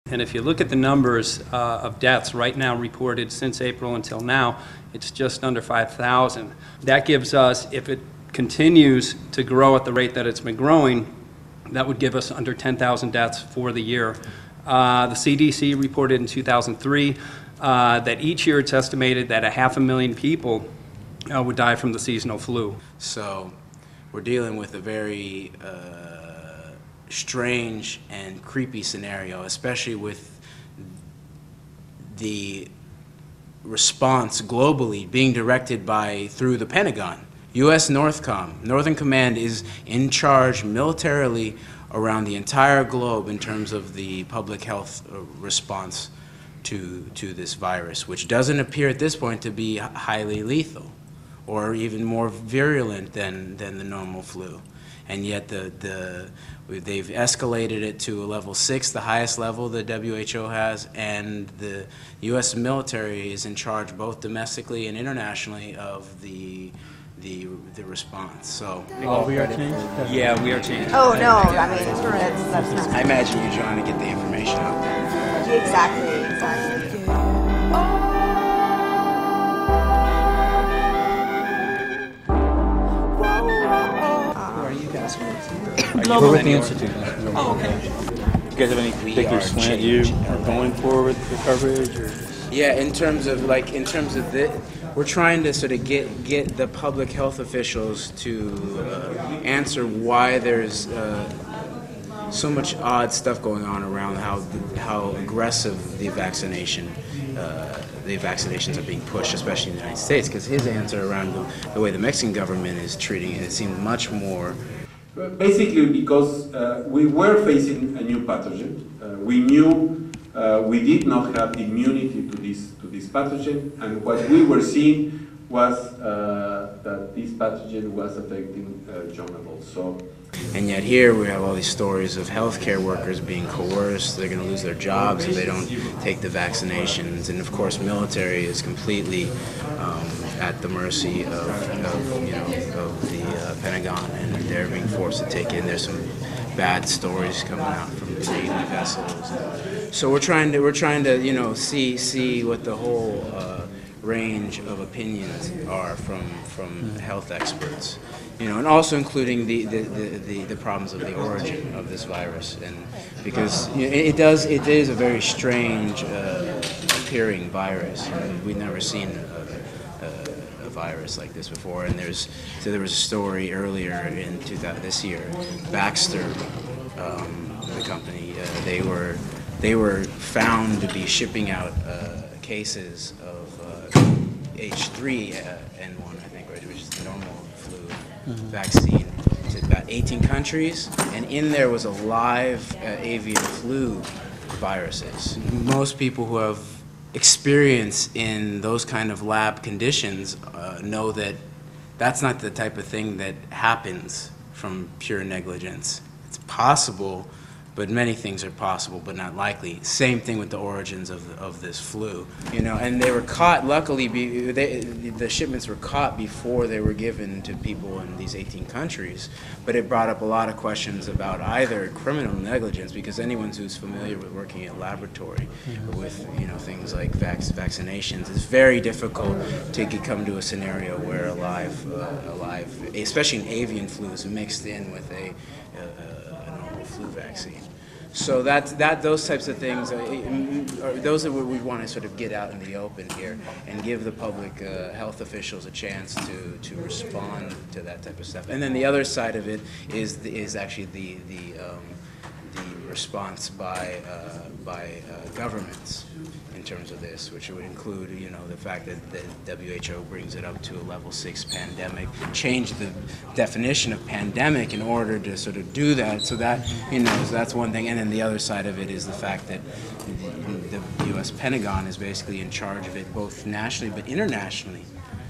And if you look at the numbers of deaths right now reported since April until now, it's just under 5,000. That gives us, if it continues to grow at the rate that it's been growing, that would give us under 10,000 deaths for the year. The CDC reported in 2003 that each year it's estimated that 500,000 people would die from the seasonal flu. So we're dealing with a very strange and creepy scenario, especially with the response globally being directed through the Pentagon. U.S. Northern Command is in charge militarily around the entire globe in terms of the public health response to this virus, which doesn't appear at this point to be highly lethal or even more virulent than the normal flu. And yet they've escalated it to a level 6, the highest level the WHO has, and the U.S. military is in charge both domestically and internationally of the response. So. Oh, we are changed? Yeah, we are changed. Oh, no, I mean, that's not. I imagine you're trying to get the information out there. Exactly. We're with the Institute. Oh, okay. Do you guys have any particular slant you are going for with the coverage? Or? Yeah, in terms of we're trying to sort of get the public health officials to answer why there's so much odd stuff going on around how aggressive the vaccinations are being pushed, especially in the United States. Because his answer around the way the Mexican government is treating it seemed much more. Basically, because we were facing a new pathogen, we knew we did not have immunity to this pathogen, and what we were seeing was that this pathogen was affecting young adults. So. And yet here we have all these stories of healthcare workers being coerced. They're going to lose their jobs if they don't take the vaccinations. And of course, military is completely at the mercy of the Pentagon, and they're being forced to take in. There's some bad stories coming out from Navy vessels. So we're trying to see what the whole range of opinions are from health experts, and also including the problems of the origin of this virus, and because it is a very strange appearing virus. We've never seen a virus like this before, and there was a story earlier in this year, Baxter, the company, they were found to be shipping out cases of H3N1, I think, which is the normal flu vaccine, to about 18 countries, and in there was a live avian flu viruses. Most people who have experience in those kind of lab conditions know that that's not the type of thing that happens from pure negligence. It's possible, but many things are possible, but not likely. Same thing with the origins of this flu, And they were caught. Luckily, the shipments were caught before they were given to people in these 18 countries. But it brought up a lot of questions about either criminal negligence, because anyone who's familiar with working at laboratory with things like vaccinations, it's very difficult to come to a scenario where a live, especially an avian flu, is mixed in with a normal flu vaccine. So those types of things, those are what we want to sort of get out in the open here and give the public health officials a chance to respond to that type of stuff. And then the other side of it is actually the response by governments in terms of this, which would include, the fact that the WHO brings it up to a level 6 pandemic, change the definition of pandemic in order to sort of do that. So that, so that's one thing. And then the other side of it is the fact that the U.S. Pentagon is basically in charge of it, both nationally but internationally.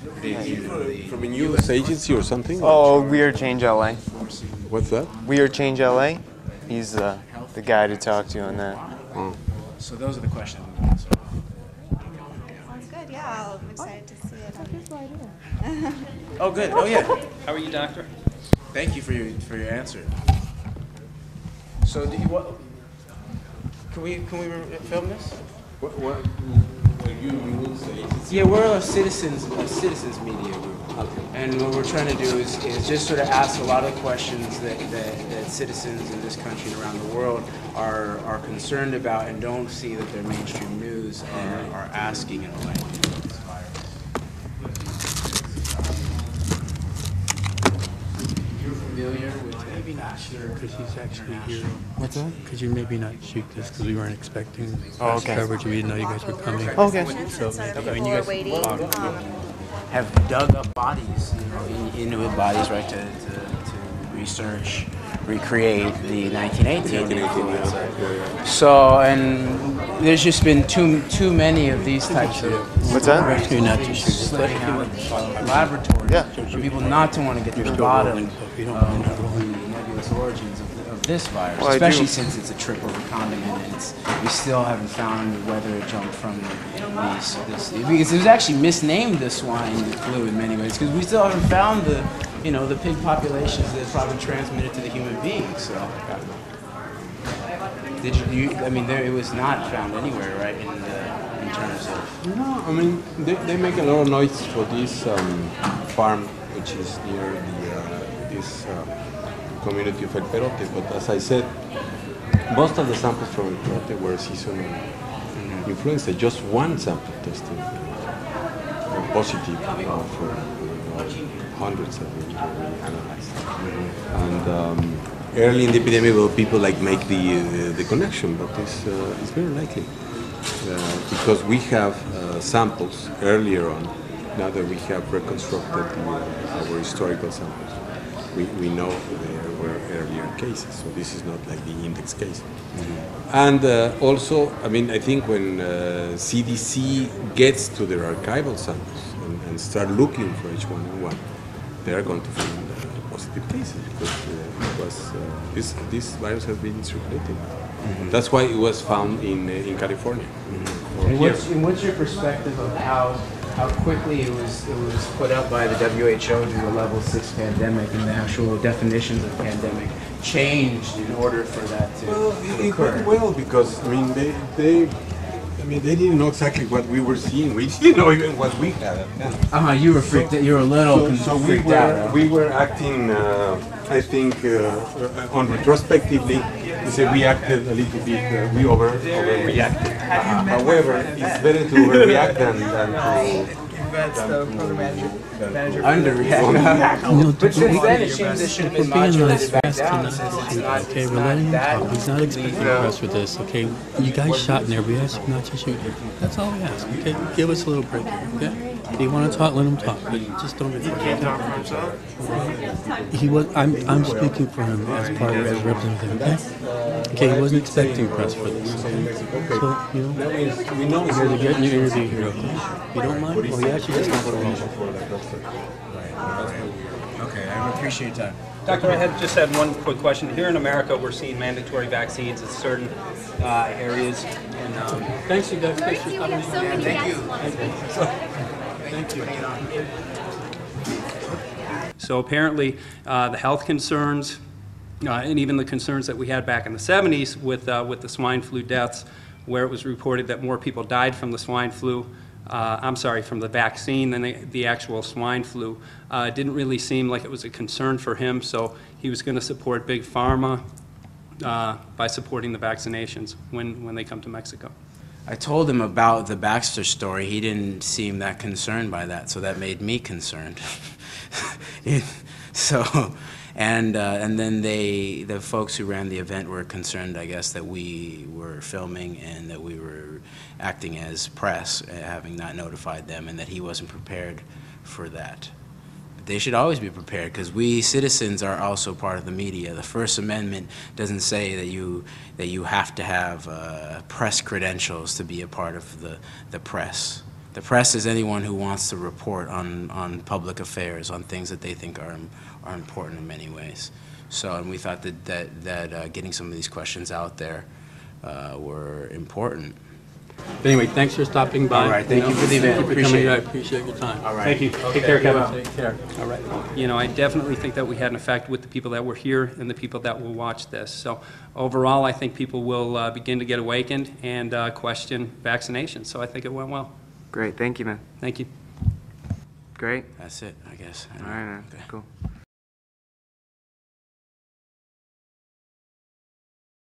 From a U.S. agency or something? Oh, We Are Change LA. What's that? We Are Change LA. He's the guy to talk to on that. Oh. So those are the questions we want to solve. Sounds good, yeah. I'm excited to see it. Oh, good. Oh, yeah. How are you, doctor? Thank you for your answer. So, Can we film this? What you will say? Yeah, we're a citizens media group. Okay. And what we're trying to do is just sort of ask a lot of questions that citizens in this country and around the world are concerned about and don't see that their mainstream news are asking in a way. You're familiar with Maybe not sure, because he's actually here. What's that? Because you're maybe not shoot this, because we weren't expecting Oh, okay. coverage. We didn't know you guys were coming. Okay. So, People are waiting. have dug up bodies, Inuit bodies, right, to research, recreate the 1918 influenza. So, and there's just been too many of these types of What's that? you're not too sure. slipping out of laboratories Yeah. for people not to want to get to the bottom So if you don't of mind not rolling. the nebulous origins of this virus, Well, I especially do. since it's a triple recombinant and we still haven't found whether it jumped from this, because it was actually misnamed the swine flu in many ways, because we still haven't found the pig populations that probably transmitted to the human beings. So, it was not found anywhere, right? In terms of No, I mean, they make a lot of noise for this farm, which is near this community of El Perote. But as I said, most of the samples from El Perote were seasonal influenza. Just one sample tested positive for hundreds of them analyzed. And early in the epidemic, people make the connection, but it's very likely. Because we have samples earlier on, now that we have reconstructed our historical samples, we know there were earlier cases, so this is not like the index case. And also, I think when CDC gets to their archival samples and start looking for H1N1, they are going to find positive cases because this virus has been circulating. That's why it was found in California. And what's your perspective of how quickly it was put up by the WHO to a level 6 pandemic, and the actual definitions of pandemic changed in order for that to occur? Well, because they didn't know exactly what we were seeing. We didn't know even what we had. You were freaked. You were a little freaked out. We were acting. I think on retrospectively, we acted a little bit. We overreacted. However, it's better to overreact than underreact. But since then, it seems it should have been modulated back down. Okay, we're letting him talk. He's not expecting press for this, okay? You guys shot in there. We asked you not to shoot. That's all we ask, okay? Give us a little break, okay? If you want to talk, let him talk, but just don't record. He can't talk for himself? I'm speaking for him as part of his representative, okay? Okay, he wasn't expecting press for this, okay? So, we know you're getting your interview here, okay? You don't mind? Well, he actually just wants to read. Okay, I appreciate your time. Doctor, I just had one quick question. Here in America, we're seeing mandatory vaccines in certain areas. And thanks, you guys. Thanks for coming. Thank you. Thank you. So apparently, the health concerns and even the concerns that we had back in the 70s with the swine flu deaths, where it was reported that more people died from the swine flu, from the vaccine than the actual swine flu. It didn't really seem like it was a concern for him, so he was going to support Big Pharma by supporting the vaccinations when they come to Mexico. I told him about the Baxter story. He didn't seem that concerned by that, so that made me concerned. And then the folks who ran the event were concerned, I guess, that we were filming and that we were acting as press, having not notified them, and that he wasn't prepared for that. But they should always be prepared, because we citizens are also part of the media. The First Amendment doesn't say that you have to have press credentials to be a part of the press. The press is anyone who wants to report on public affairs, on things that they think are important in many ways. So, and we thought that getting some of these questions out there were important. But anyway, thanks for stopping by. All right, thank you for the event. Thank you for Appreciate coming. it. I appreciate your time. All right. Thank you. Take care, Kevin. Take care. All right. You know, I definitely think that we had an effect with the people that were here and the people that will watch this. So overall, I think people will begin to get awakened and question vaccination. So I think it went well. Great, thank you, man. Thank you. Great. That's it, I guess. All right, man. Cool.